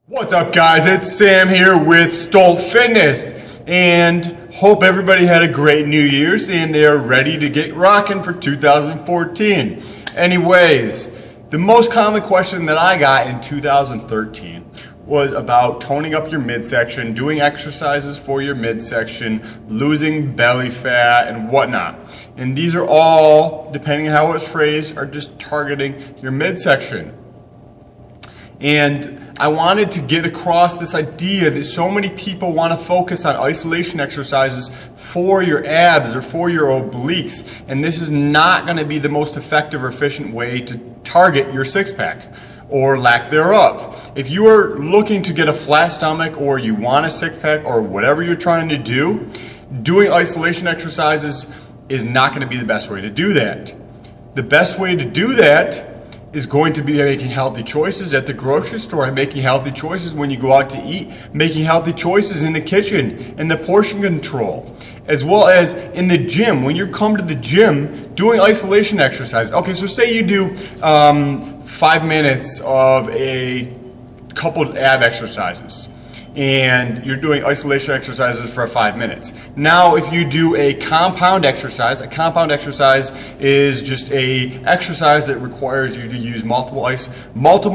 What's up, guys? It's Sam here with Stolt Fitness, and hope everybody had a great New Year's and they're ready to get rocking for 2014. Anyways, the most common question that I got in 2013 was about toning up your midsection, doing exercises for your midsection, losing belly fat and whatnot. And these are all, depending on how it's phrased, are just targeting your midsection. And I wanted to get across this idea that so many people want to focus on isolation exercises for your abs or for your obliques, and this is not going to be the most effective or efficient way to target your six-pack or lack thereof. If you are looking to get a flat stomach or you want a six-pack or whatever you're trying to do, doing isolation exercises is not going to be the best way to do that. The best way to do that is going to be making healthy choices at the grocery store, making healthy choices when you go out to eat, making healthy choices in the kitchen, and the portion control, as well as in the gym. When you come to the gym, doing isolation exercise. Okay, so say you do 5 minutes of a couple ab exercises, and you're doing isolation exercises for 5 minutes. Now, if you do a compound exercise is just a exercise that requires you to use multiple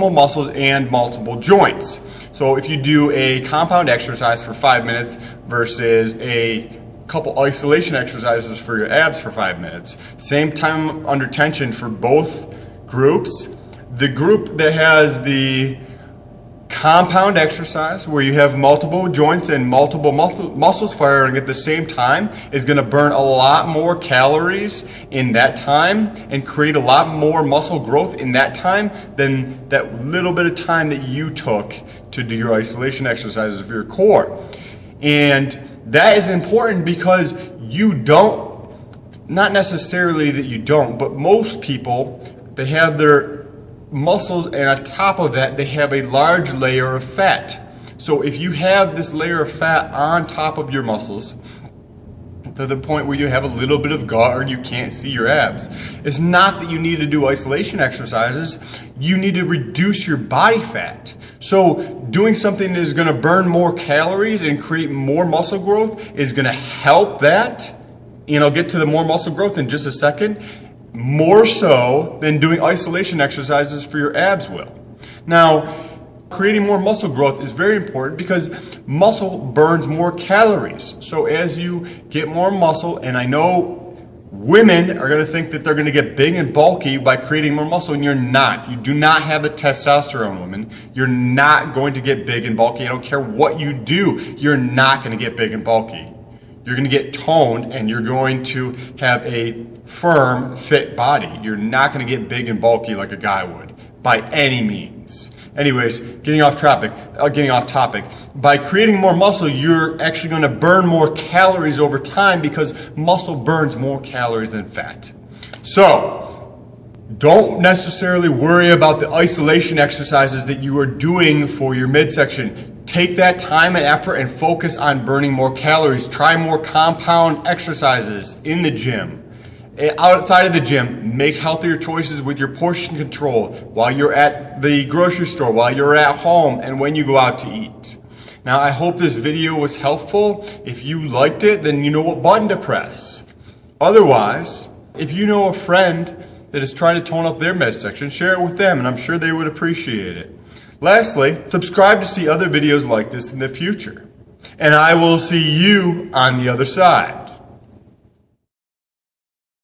muscles and multiple joints. So if you do a compound exercise for 5 minutes versus a couple isolation exercises for your abs for 5 minutes, same time under tension for both groups. The group that has the compound exercise, where you have multiple joints and multiple muscles firing at the same time, is going to burn a lot more calories in that time and create a lot more muscle growth in that time than that little bit of time that you took to do your isolation exercises for your core. And that is important because you don't, not necessarily that you don't, but most people, they have their muscles, and on top of that they have a large layer of fat. So if you have this layer of fat on top of your muscles to the point where you have a little bit of gut or you can't see your abs, it's not that you need to do isolation exercises, you need to reduce your body fat. So doing something that is going to burn more calories and create more muscle growth is going to help that, and I'll get to the more muscle growth in just a second, more so than doing isolation exercises for your abs will. Now, creating more muscle growth is very important because muscle burns more calories. So as you get more muscle, and I know women are going to think that they're going to get big and bulky by creating more muscle, and you're not. You do not have the testosterone, women. You're not going to get big and bulky. I don't care what you do, you're not going to get big and bulky. You're going to get toned and you're going to have a firm, fit body. You're not going to get big and bulky like a guy would, by any means. Anyways, getting off topic. By creating more muscle, you're actually going to burn more calories over time because muscle burns more calories than fat. So, don't necessarily worry about the isolation exercises that you are doing for your midsection. Take that time and effort and focus on burning more calories. Try more compound exercises in the gym. Outside of the gym, make healthier choices with your portion control while you're at the grocery store, while you're at home, and when you go out to eat. Now, I hope this video was helpful. If you liked it, then you know what button to press. Otherwise, if you know a friend that is trying to tone up their midsection, share it with them, and I'm sure they would appreciate it. Lastly, subscribe to see other videos like this in the future. And I will see you on the other side.